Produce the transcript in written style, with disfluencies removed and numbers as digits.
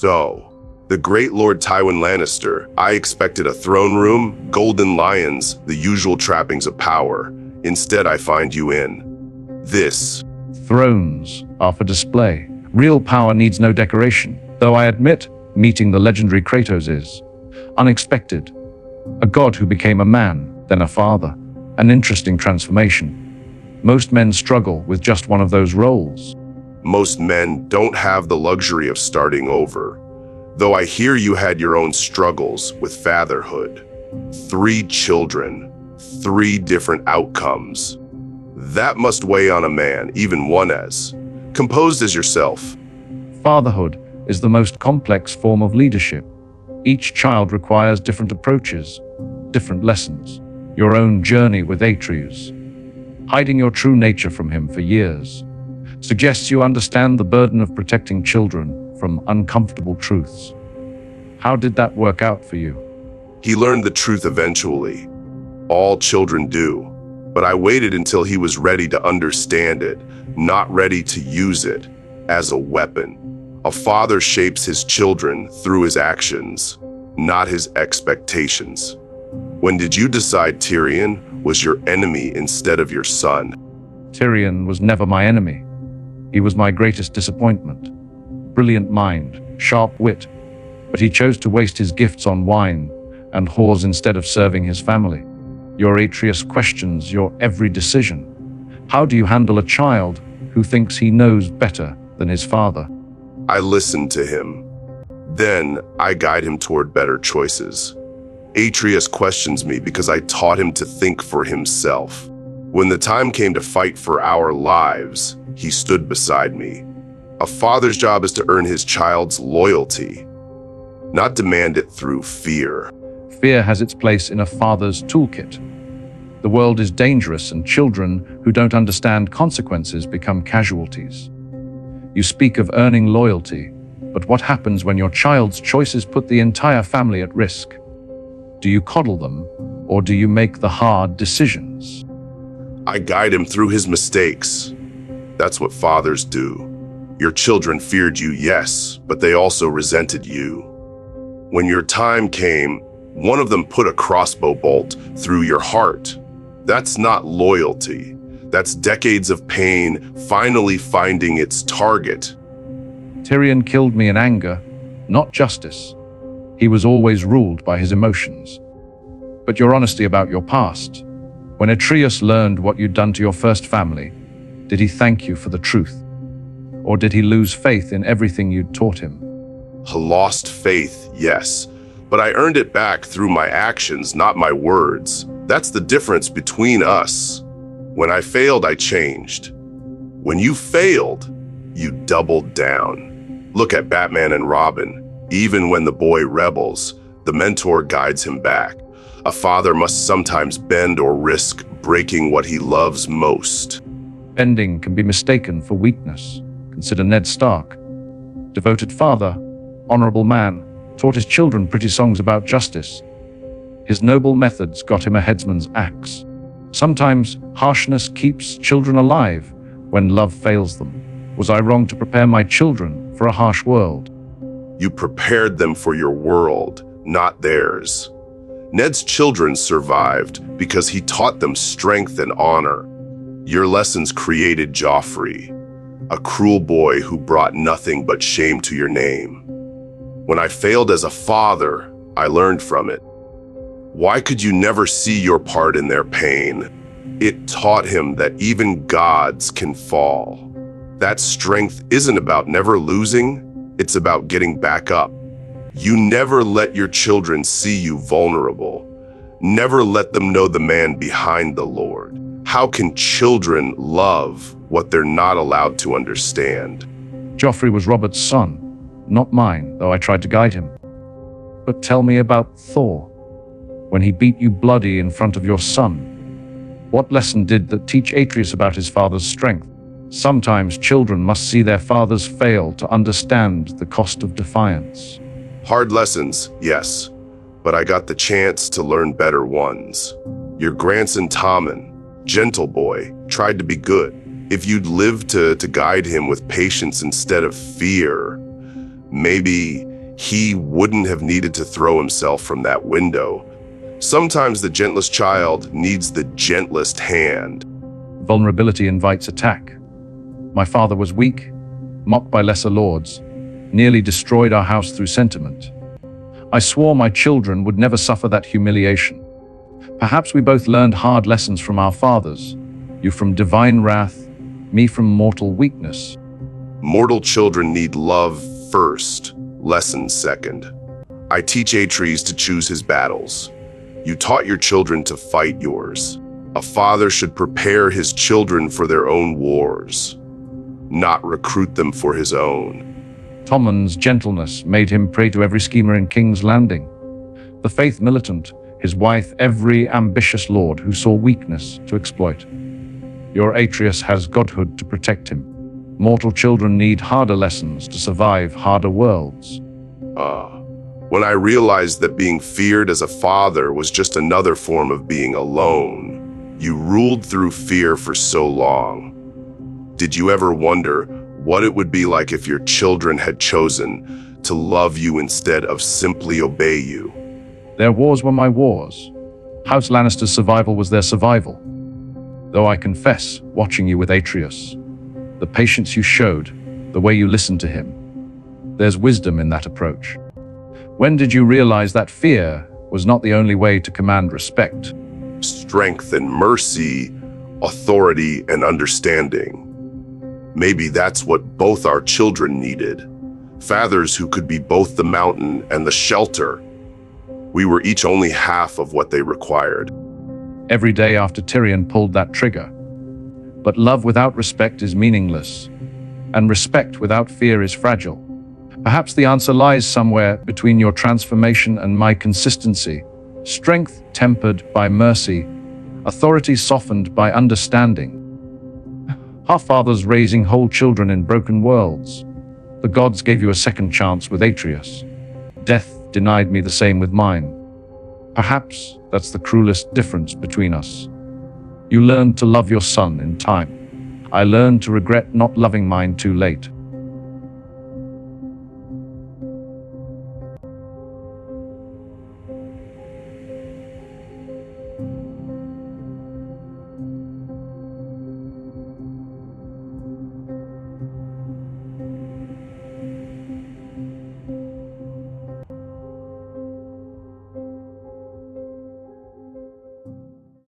So, the great Lord Tywin Lannister, I expected a throne room, golden lions, the usual trappings of power. Instead, I find you in this. Thrones are for display. Real power needs no decoration, though I admit meeting the legendary Kratos is unexpected. A god who became a man, then a father. An interesting transformation. Most men struggle with just one of those roles. Most men don't have the luxury of starting over. Though I hear you had your own struggles with fatherhood. 3 children, 3 different outcomes. That must weigh on a man, even one as composed as yourself. Fatherhood is the most complex form of leadership. Each child requires different approaches, different lessons. Your own journey with Atreus, hiding your true nature from him for years, suggests you understand the burden of protecting children from uncomfortable truths. How did that work out for you? He learned the truth eventually. All children do. But I waited until he was ready to understand it, not ready to use it as a weapon. A father shapes his children through his actions, not his expectations. When did you decide Tyrion was your enemy instead of your son? Tyrion was never my enemy. He was my greatest disappointment. Brilliant mind, sharp wit, but he chose to waste his gifts on wine and whores instead of serving his family. Your Atreus questions your every decision. How do you handle a child who thinks he knows better than his father? I listen to him. Then I guide him toward better choices. Atreus questions me because I taught him to think for himself. When the time came to fight for our lives, he stood beside me. A father's job is to earn his child's loyalty, not demand it through fear. Fear has its place in a father's toolkit. The world is dangerous, and children who don't understand consequences become casualties. You speak of earning loyalty, but what happens when your child's choices put the entire family at risk? Do you coddle them, or do you make the hard decisions? I guide him through his mistakes. That's what fathers do. Your children feared you, yes, but they also resented you. When your time came, one of them put a crossbow bolt through your heart. That's not loyalty. That's decades of pain finally finding its target. Tyrion killed me in anger, not justice. He was always ruled by his emotions. But your honesty about your past. When Atreus learned what you'd done to your first family, did he thank you for the truth? Or did he lose faith in everything you'd taught him? I lost faith, yes, but I earned it back through my actions, not my words. That's the difference between us. When I failed, I changed. When you failed, you doubled down. Look at Batman and Robin. Even when the boy rebels, the mentor guides him back. A father must sometimes bend or risk breaking what he loves most. Bending can be mistaken for weakness. Consider Ned Stark. Devoted father, honorable man, taught his children pretty songs about justice. His noble methods got him a headsman's axe. Sometimes harshness keeps children alive when love fails them. Was I wrong to prepare my children for a harsh world? You prepared them for your world, not theirs. Ned's children survived because he taught them strength and honor. Your lessons created Joffrey, a cruel boy who brought nothing but shame to your name. When I failed as a father, I learned from it. Why could you never see your part in their pain? It taught him that even gods can fall. That strength isn't about never losing, it's about getting back up. You never let your children see you vulnerable. Never let them know the man behind the Lord. How can children love what they're not allowed to understand? Joffrey was Robert's son, not mine, though I tried to guide him. But tell me about Thor. When he beat you bloody in front of your son, what lesson did that teach Atreus about his father's strength? Sometimes children must see their fathers fail to understand the cost of defiance. Hard lessons, yes, but I got the chance to learn better ones. Your grandson Tommen, gentle boy, tried to be good. If you'd lived to guide him with patience instead of fear, maybe he wouldn't have needed to throw himself from that window. Sometimes the gentlest child needs the gentlest hand. Vulnerability invites attack. My father was weak, mocked by lesser lords, nearly destroyed our house through sentiment. I swore my children would never suffer that humiliation. Perhaps we both learned hard lessons from our fathers. You from divine wrath, me from mortal weakness. Mortal children need love first, lessons second. I teach Atreus to choose his battles. You taught your children to fight yours. A father should prepare his children for their own wars, not recruit them for his own. Tommen's gentleness made him prey to every schemer in King's Landing. The faith militant, his wife every ambitious lord who saw weakness to exploit. Your Atreus has godhood to protect him. Mortal children need harder lessons to survive harder worlds. When I realized that being feared as a father was just another form of being alone, you ruled through fear for so long. Did you ever wonder what it would be like if your children had chosen to love you instead of simply obey you? Their wars were my wars. House Lannister's survival was their survival. Though I confess, watching you with Atreus, the patience you showed, the way you listened to him, there's wisdom in that approach. When did you realize that fear was not the only way to command respect? Strength and mercy, authority and understanding. Maybe that's what both our children needed. Fathers who could be both the mountain and the shelter. We were each only half of what they required. Every day after Tyrion pulled that trigger. But love without respect is meaningless, and respect without fear is fragile. Perhaps the answer lies somewhere between your transformation and my consistency, strength tempered by mercy, authority softened by understanding. Our fathers raising whole children in broken worlds. The gods gave you a second chance with Atreus. Death denied me the same with mine. Perhaps that's the cruelest difference between us. You learned to love your son in time. I learned to regret not loving mine too late.